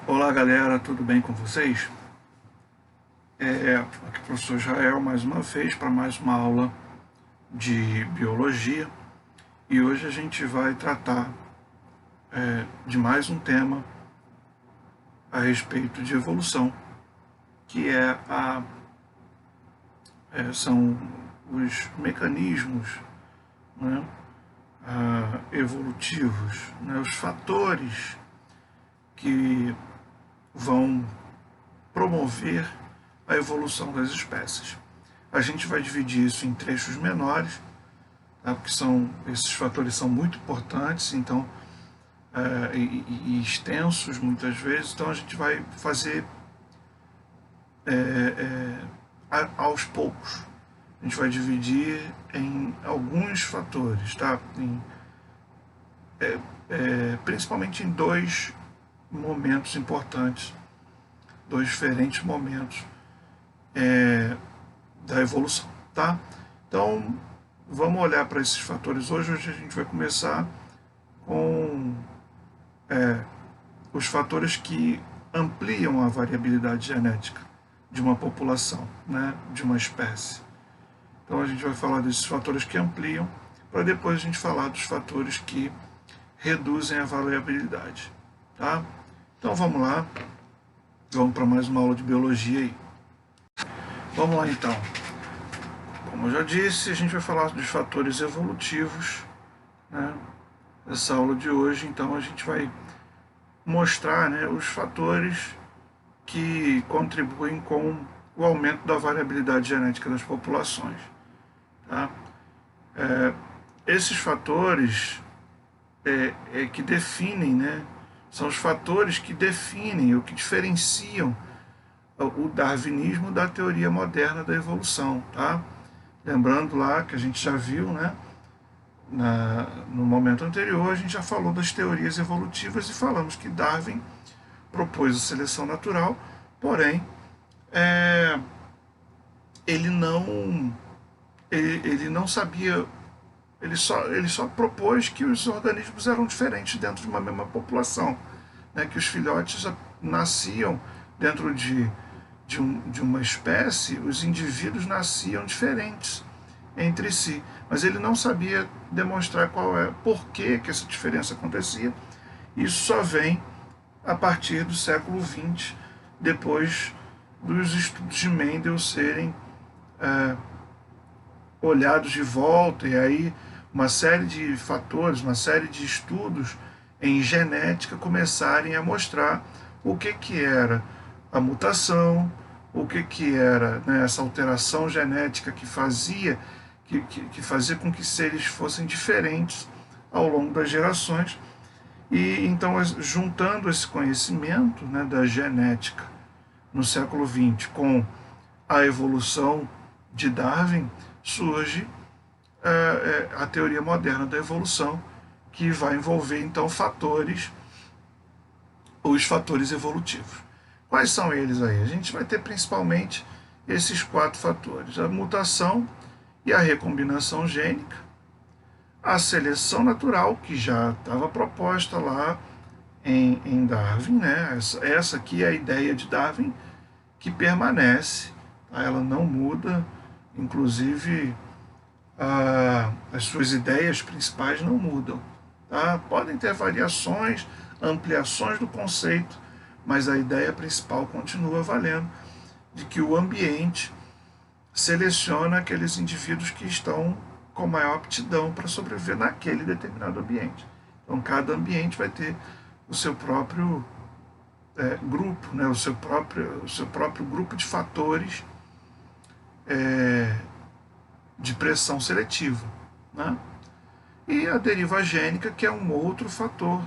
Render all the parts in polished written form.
Olá galera, tudo bem com vocês? Aqui é o professor Israel mais uma vez para mais uma aula de biologia e hoje a gente vai tratar de mais um tema a respeito de evolução, que são os mecanismos, né, evolutivos, né, os fatores que vão promover a evolução das espécies. A gente vai dividir isso em trechos menores, tá? Porque esses fatores são muito importantes, então, e extensos muitas vezes, então a gente vai fazer aos poucos. A gente vai dividir em alguns fatores, tá? Principalmente em dois momentos importantes, dois diferentes momentos da evolução, tá? Então, vamos olhar para esses fatores hoje. Hoje a gente vai começar com os fatores que ampliam a variabilidade genética de uma população, né, de uma espécie. Então a gente vai falar desses fatores que ampliam, para depois a gente falar dos fatores que reduzem a variabilidade, tá? Então vamos lá, vamos para mais uma aula de biologia aí. Vamos lá então. Como eu já disse, a gente vai falar dos fatores evolutivos, né, nessa aula de hoje. Então a gente vai mostrar, né, os fatores que contribuem com o aumento da variabilidade genética das populações. Tá? Esses fatores que definem, né, são os fatores que definem, ou que diferenciam o darwinismo da teoria moderna da evolução. Tá? Lembrando lá que a gente já viu, né, no momento anterior, a gente já falou das teorias evolutivas e falamos que Darwin propôs a seleção natural, porém, ele não sabia, ele só propôs que os organismos eram diferentes dentro de uma mesma população, né, que os filhotes nasciam dentro de uma espécie, os indivíduos nasciam diferentes entre si, mas ele não sabia demonstrar por que essa diferença acontecia. Isso só vem a partir do século XX, depois dos estudos de Mendel serem olhados de volta, e aí uma série de fatores, uma série de estudos em genética começarem a mostrar o que era a mutação, o que era, né, essa alteração genética que fazia com que seres fossem diferentes ao longo das gerações. E então, juntando esse conhecimento, né, da genética no século XX com a evolução de Darwin, surge a teoria moderna da evolução, que vai envolver então os fatores evolutivos. Quais são eles aí? A gente vai ter principalmente esses quatro fatores: a mutação e a recombinação gênica, a seleção natural, que já estava proposta lá em Darwin, né? Essa aqui é a ideia de Darwin, que permanece, tá? Ela não muda, inclusive as suas ideias principais não mudam. Tá? Podem ter variações, ampliações do conceito, mas a ideia principal continua valendo, de que o ambiente seleciona aqueles indivíduos que estão com maior aptidão para sobreviver naquele determinado ambiente. Então, cada ambiente vai ter o seu próprio grupo, né, o seu próprio grupo de fatores de pressão seletiva. Né? E a deriva gênica, que é um outro fator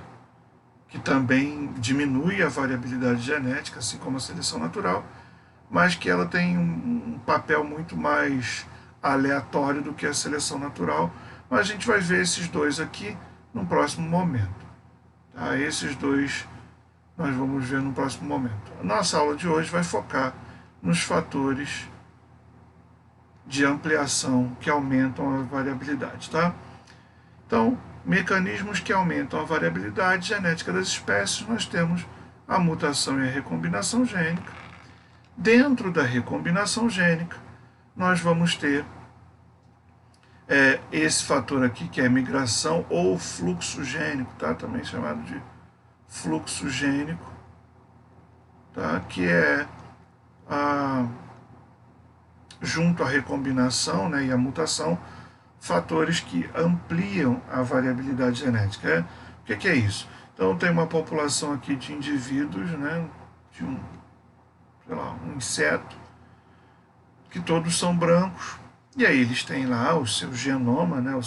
que também diminui a variabilidade genética, assim como a seleção natural, mas que ela tem um papel muito mais aleatório do que a seleção natural. Mas a gente vai ver esses dois aqui no próximo momento. Tá? Esses dois nós vamos ver no próximo momento. A nossa aula de hoje vai focar nos fatores de ampliação que aumentam a variabilidade. Tá? Então, mecanismos que aumentam a variabilidade genética das espécies, nós temos a mutação e a recombinação gênica. Dentro da recombinação gênica, nós vamos ter esse fator aqui, que é migração ou fluxo gênico, tá? Também chamado de fluxo gênico, tá? Que é junto à recombinação, né, e à mutação, fatores que ampliam a variabilidade genética. O que é isso? Então tem uma população aqui de indivíduos, né, de um inseto, que todos são brancos, e aí eles têm lá o seu genoma, né, o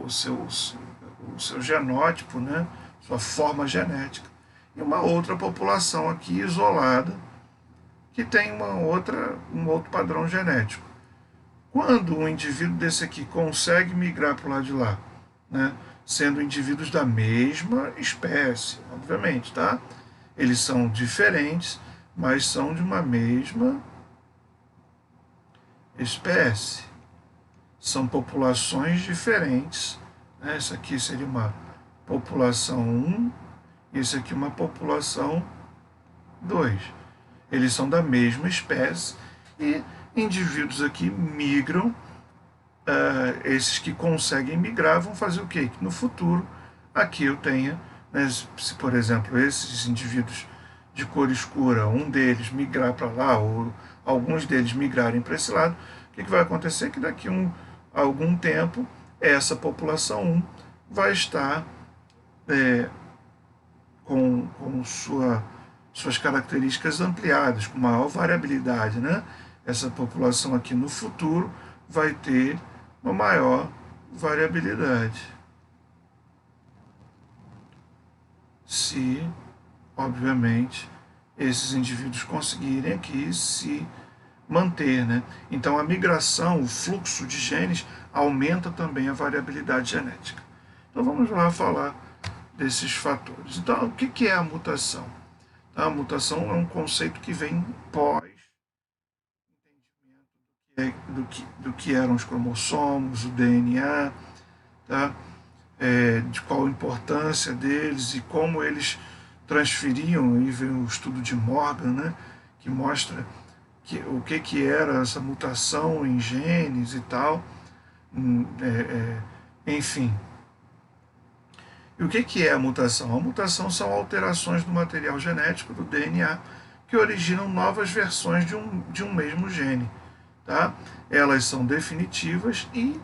seu genótipo, né, sua forma genética, e uma outra população aqui isolada, que tem um outro padrão genético. Quando um indivíduo desse aqui consegue migrar para o lado de lá, né, sendo indivíduos da mesma espécie, obviamente, tá? Eles são diferentes, mas são de uma mesma espécie. São populações diferentes, né? Essa aqui seria uma população 1, e esse aqui uma população 2. Eles são da mesma espécie e indivíduos aqui migram. Esses que conseguem migrar vão fazer o quê? Que no futuro aqui eu tenha, né, se por exemplo esses indivíduos de cor escura, um deles migrar para lá, ou alguns deles migrarem para esse lado, o que vai acontecer? Que daqui a algum tempo essa população 1 vai estar com suas características ampliadas, com maior variabilidade, né? Essa população aqui no futuro vai ter uma maior variabilidade. Se, obviamente, esses indivíduos conseguirem aqui se manter, né? Então a migração, o fluxo de genes aumenta também a variabilidade genética. Então vamos lá falar desses fatores. Então o que é a mutação? A mutação é um conceito que vem pós do que eram os cromossomos, o DNA, tá? De qual a importância deles e como eles transferiam. E vem o estudo de Morgan, né, que mostra o que era essa mutação em genes e tal, enfim. E o que é a mutação? A mutação são alterações do material genético do DNA que originam novas versões de um mesmo gene. Tá? Elas são definitivas e,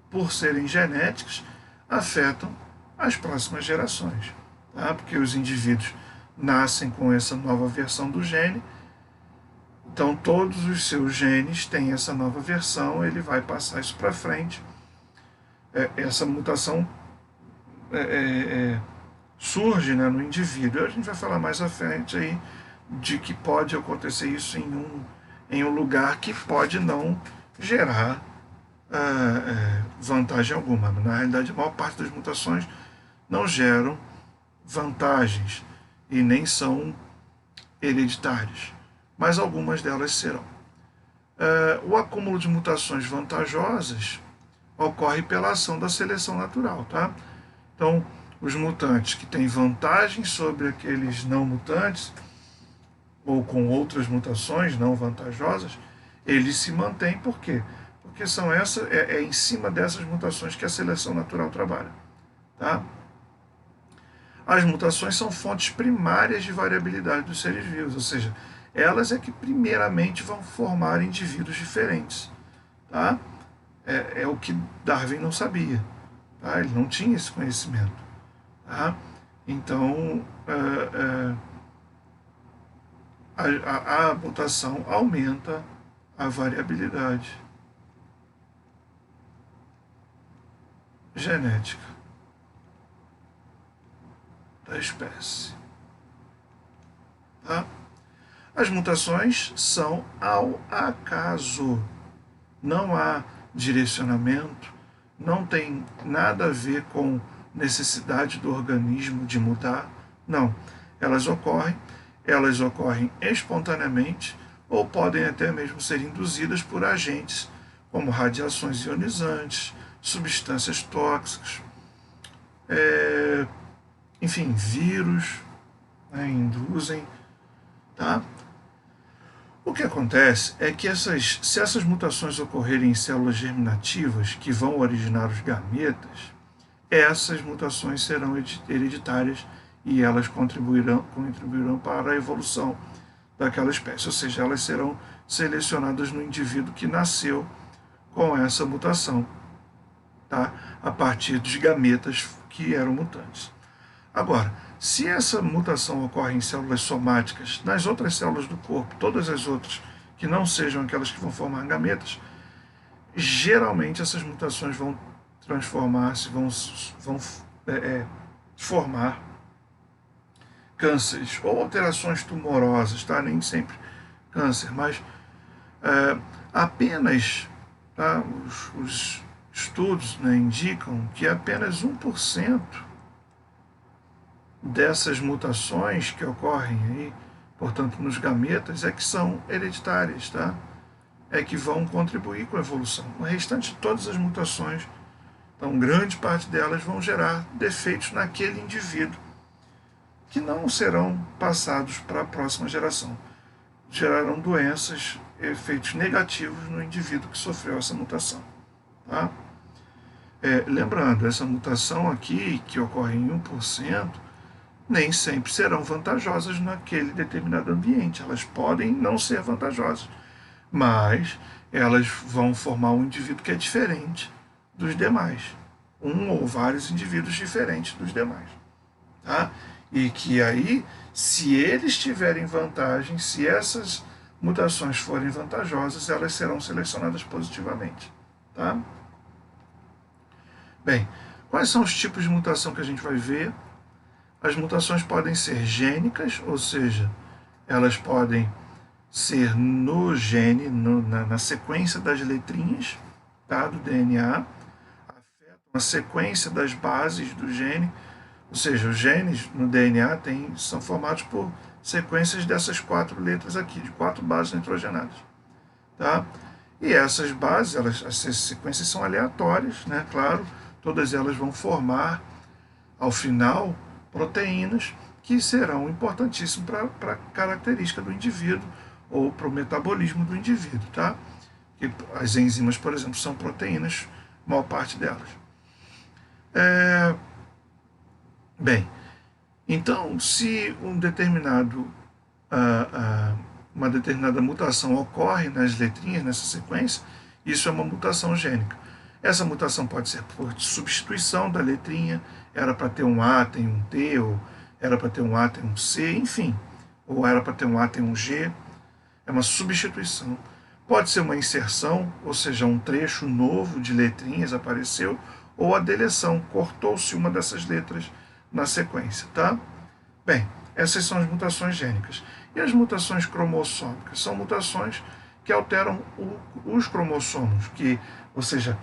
por serem genéticas, afetam as próximas gerações. Tá? Porque os indivíduos nascem com essa nova versão do gene, então todos os seus genes têm essa nova versão, ele vai passar isso para frente. Essa mutação surge, né, no indivíduo. A gente vai falar mais à frente aí de que pode acontecer isso em um lugar que pode não gerar vantagem alguma. Na realidade, a maior parte das mutações não geram vantagens e nem são hereditárias, mas algumas delas serão. O acúmulo de mutações vantajosas ocorre pela ação da seleção natural, tá? Então, os mutantes que têm vantagem sobre aqueles não mutantes, ou com outras mutações não vantajosas, eles se mantêm. Por quê? Porque são em cima dessas mutações que a seleção natural trabalha. Tá? As mutações são fontes primárias de variabilidade dos seres vivos, ou seja, elas é que primeiramente vão formar indivíduos diferentes. Tá? É o que Darwin não sabia. Tá? Ele não tinha esse conhecimento. Tá? Então, a mutação aumenta a variabilidade genética da espécie. Tá? As mutações são ao acaso. Não há direcionamento, não tem nada a ver com necessidade do organismo de mudar. Não. Elas ocorrem espontaneamente ou podem até mesmo ser induzidas por agentes como radiações ionizantes, substâncias tóxicas, enfim, vírus, né, induzem, tá? O que acontece é que se essas mutações ocorrerem em células germinativas que vão originar os gametas, essas mutações serão hereditárias e elas contribuirão para a evolução daquela espécie, ou seja, elas serão selecionadas no indivíduo que nasceu com essa mutação, tá? A partir dos gametas que eram mutantes. Agora, se essa mutação ocorre em células somáticas, nas outras células do corpo, todas as outras que não sejam aquelas que vão formar gametas, geralmente essas mutações vão transformar-se, vão formar cânceres ou alterações tumorosas, tá? Nem sempre câncer, mas apenas, tá? Os estudos, né, indicam que apenas 1% dessas mutações que ocorrem aí, portanto, nos gametas, é que são hereditárias, tá? É que vão contribuir com a evolução. O restante de todas as mutações, então, grande parte delas vão gerar defeitos naquele indivíduo, que não serão passados para a próxima geração. Gerarão doenças, efeitos negativos no indivíduo que sofreu essa mutação. Tá? Lembrando, essa mutação aqui, que ocorre em 1%, nem sempre serão vantajosas naquele determinado ambiente. Elas podem não ser vantajosas, mas elas vão formar um indivíduo que é diferente dos demais. Um ou vários indivíduos diferentes dos demais. Tá? E que aí, se eles tiverem vantagem, se essas mutações forem vantajosas, elas serão selecionadas positivamente. Tá? Bem, quais são os tipos de mutação que a gente vai ver? As mutações podem ser gênicas, ou seja, elas podem ser no gene, na sequência das letrinhas, tá, do DNA, afetam a sequência das bases do gene, ou seja, os genes no DNA são formados por sequências dessas 4 letras aqui, de 4 bases nitrogenadas. Tá? E essas bases, essas sequências são aleatórias, né? Claro, todas elas vão formar, ao final, proteínas que serão importantíssimas para a característica do indivíduo ou para o metabolismo do indivíduo. Tá? Que as enzimas, por exemplo, são proteínas, a maior parte delas. Bem, então, se uma determinada mutação ocorre nas letrinhas, nessa sequência, isso é uma mutação gênica. Essa mutação pode ser por substituição da letrinha, era para ter um A, tem um T, ou era para ter um A, tem um C, enfim, ou era para ter um A, tem um G, é uma substituição. Pode ser uma inserção, ou seja, um trecho novo de letrinhas apareceu, ou a deleção, cortou-se uma dessas letras na sequência, tá? Bem, essas são as mutações gênicas. E as mutações cromossômicas? São mutações que alteram os cromossomos, ou seja,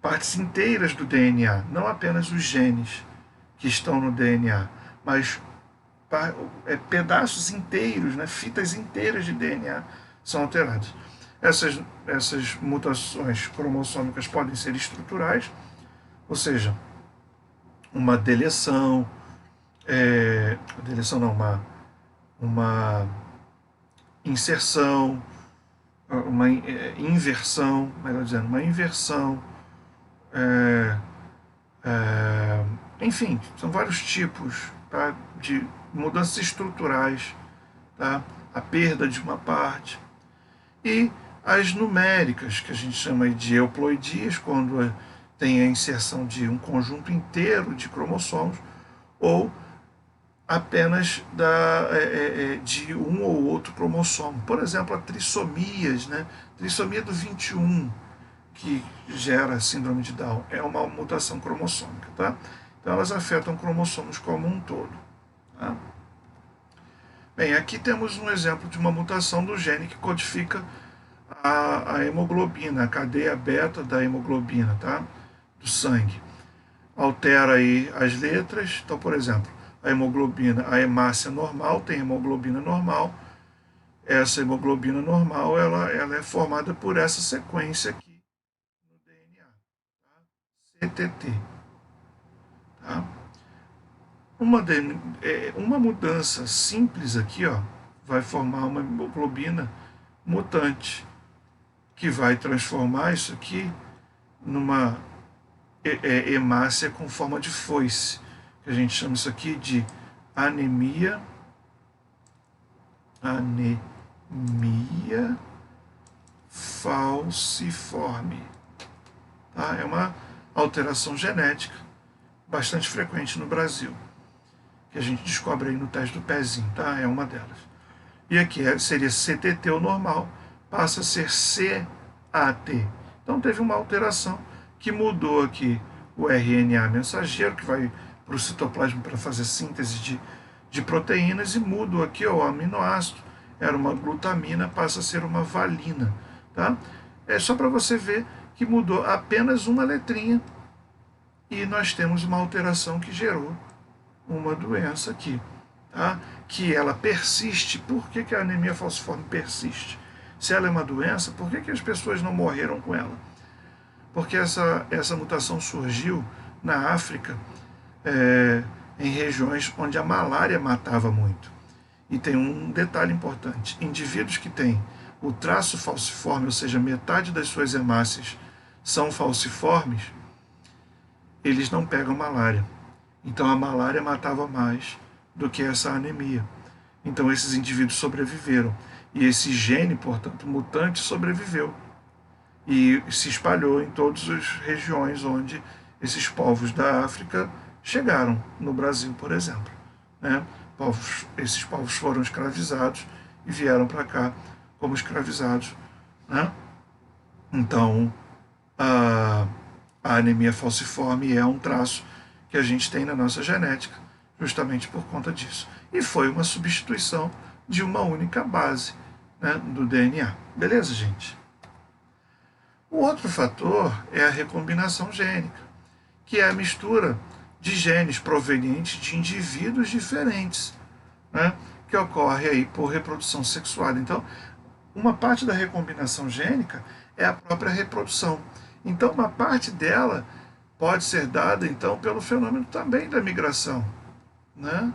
partes inteiras do DNA, não apenas os genes que estão no DNA, mas pedaços inteiros, né, fitas inteiras de DNA são alteradas. Essas mutações cromossômicas podem ser estruturais, ou seja, uma deleção, uma inserção, uma inversão, melhor dizendo, uma inversão, enfim, são vários tipos, tá, de mudanças estruturais, tá, a perda de uma parte, e as numéricas, que a gente chama de euploidias, quando tem a inserção de um conjunto inteiro de cromossomos, ou apenas de um ou outro cromossomo. Por exemplo, a trissomias, né? Trissomia do 21, que gera a síndrome de Down, é uma mutação cromossômica. Tá? Então, elas afetam cromossomos como um todo. Tá? Bem, aqui temos um exemplo de uma mutação do gene que codifica a hemoglobina, a cadeia beta da hemoglobina, tá? Do sangue. Altera aí as letras. Então, por exemplo, a hemoglobina, a hemácia normal tem hemoglobina normal. Essa hemoglobina normal, ela é formada por essa sequência aqui no DNA, tá? CTT. Tá? uma mudança simples aqui, ó, vai formar uma hemoglobina mutante, que vai transformar isso aqui numa hemácia com forma de foice, que a gente chama isso aqui de anemia falciforme. Tá? É uma alteração genética bastante frequente no Brasil, que a gente descobre aí no teste do pezinho, tá? É uma delas. E aqui seria CTT, o normal, passa a ser CAT. Então teve uma alteração que mudou aqui o RNA mensageiro, que vai para o citoplasma para fazer síntese de proteínas, e mudou aqui ó, o aminoácido, era uma glutamina, passa a ser uma valina. Tá? É só para você ver que mudou apenas uma letrinha e nós temos uma alteração que gerou uma doença aqui, tá? Que ela persiste. Por que a anemia falciforme persiste? Se ela é uma doença, por que as pessoas não morreram com ela? Porque essa mutação surgiu na África, em regiões onde a malária matava muito. E tem um detalhe importante: indivíduos que têm o traço falciforme, ou seja, metade das suas hemácias são falciformes, eles não pegam malária. Então a malária matava mais do que essa anemia. Então esses indivíduos sobreviveram. E esse gene, portanto, mutante, sobreviveu. E se espalhou em todas as regiões onde esses povos da África chegaram, no Brasil, por exemplo. Né? Esses povos foram escravizados e vieram para cá como escravizados. Né? Então, a anemia falciforme é um traço que a gente tem na nossa genética, justamente por conta disso. E foi uma substituição de uma única base, né, do DNA. Beleza, gente? O outro fator é a recombinação gênica, que é a mistura de genes provenientes de indivíduos diferentes, né, que ocorre aí por reprodução sexual. Então, uma parte da recombinação gênica é a própria reprodução. Então, uma parte dela pode ser dada, então, pelo fenômeno também da migração, né?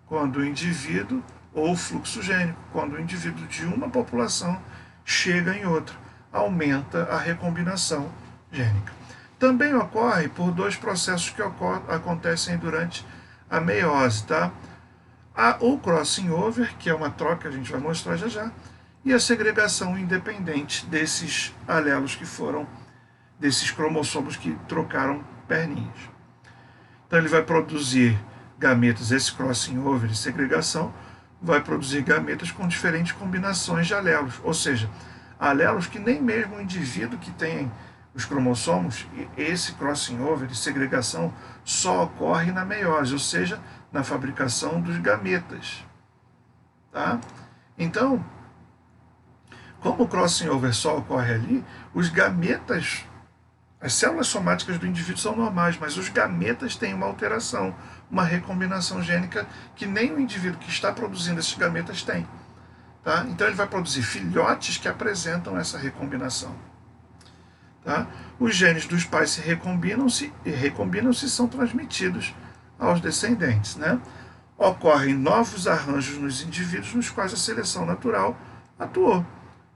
Quando o indivíduo, ou o fluxo gênico, quando o indivíduo de uma população chega em outra, aumenta a recombinação gênica. Também ocorre por dois processos que acontecem durante a meiose, tá? O crossing over, que é uma troca que a gente vai mostrar já já, e a segregação independente desses alelos que foram, desses cromossomos que trocaram perninhas. Então ele vai produzir gametas, esse crossing over de segregação vai produzir gametas com diferentes combinações de alelos, ou seja, alelos que nem mesmo o indivíduo que tem os cromossomos, esse crossing over de segregação só ocorre na meiose, ou seja, na fabricação dos gametas. Tá? Então, como o crossing over só ocorre ali, os gametas, as células somáticas do indivíduo são normais, mas os gametas têm uma alteração, uma recombinação gênica que nem o indivíduo que está produzindo esses gametas tem. Tá? Então ele vai produzir filhotes que apresentam essa recombinação. Tá? Os genes dos pais se recombinam-se e são transmitidos aos descendentes. Né? Ocorrem novos arranjos nos indivíduos nos quais a seleção natural atuou.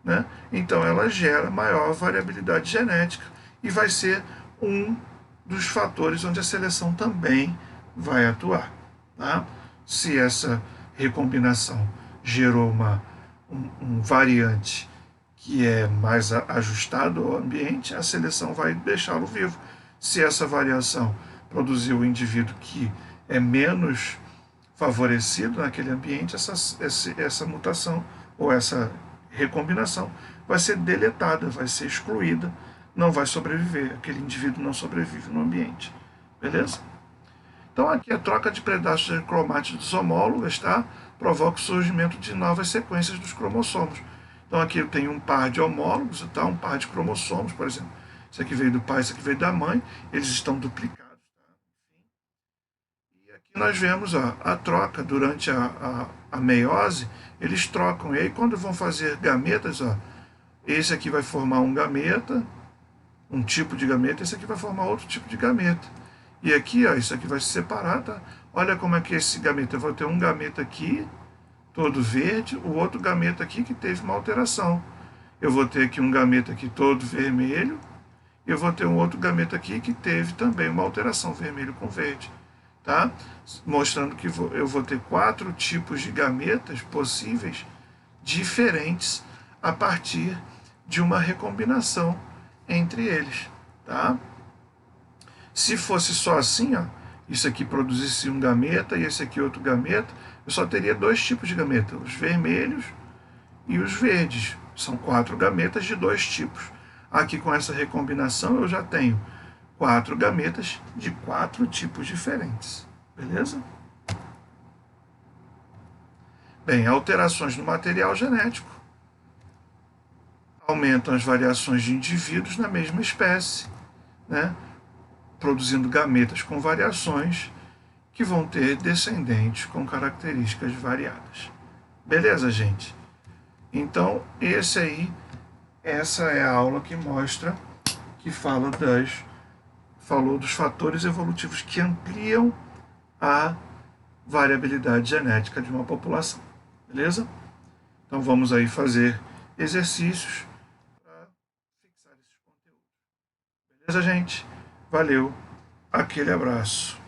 Né? Então ela gera maior variabilidade genética e vai ser um dos fatores onde a seleção também vai atuar. Tá? Se essa recombinação gerou um variante que é mais ajustado ao ambiente, a seleção vai deixá-lo vivo. Se essa variação produziu um indivíduo que é menos favorecido naquele ambiente, essa mutação ou essa recombinação vai ser deletada, vai ser excluída, não vai sobreviver, aquele indivíduo não sobrevive no ambiente. Beleza? Então aqui a troca de pedaços de cromátides homólogas, tá? Provoca o surgimento de novas sequências dos cromossomos. Então aqui eu tenho um par de homólogos, tá? Um par de cromossomos, por exemplo. Isso aqui veio do pai, isso aqui veio da mãe, eles estão duplicados. Tá? E aqui nós vemos a troca durante a meiose, eles trocam. E aí quando vão fazer gametas, esse aqui vai formar um gameta, um tipo de gameta, esse aqui vai formar outro tipo de gameta. E aqui, isso aqui vai se separar, tá? olha como é que esse gameta, eu vou ter um gameta aqui, todo verde, o outro gameta aqui que teve uma alteração. Eu vou ter aqui um gameta aqui todo vermelho, e eu vou ter um outro gameta aqui que teve também uma alteração, vermelho com verde. Tá? Mostrando que eu vou ter 4 tipos de gametas possíveis diferentes a partir de uma recombinação entre eles. Tá? Se fosse só assim, ó, isso aqui produzisse um gameta e esse aqui outro gameta, eu só teria 2 tipos de gameta, os vermelhos e os verdes. São 4 gametas de 2 tipos. Aqui com essa recombinação eu já tenho 4 gametas de 4 tipos diferentes. Beleza? Bem, alterações no material genético aumentam as variações de indivíduos na mesma espécie, né? Produzindo gametas com variações que vão ter descendentes com características variadas. Beleza, gente? Então, essa é a aula que mostra, que falou dos fatores evolutivos que ampliam a variabilidade genética de uma população. Beleza? Então vamos aí fazer exercícios para fixar esses conteúdos. Beleza, gente? Valeu, aquele abraço.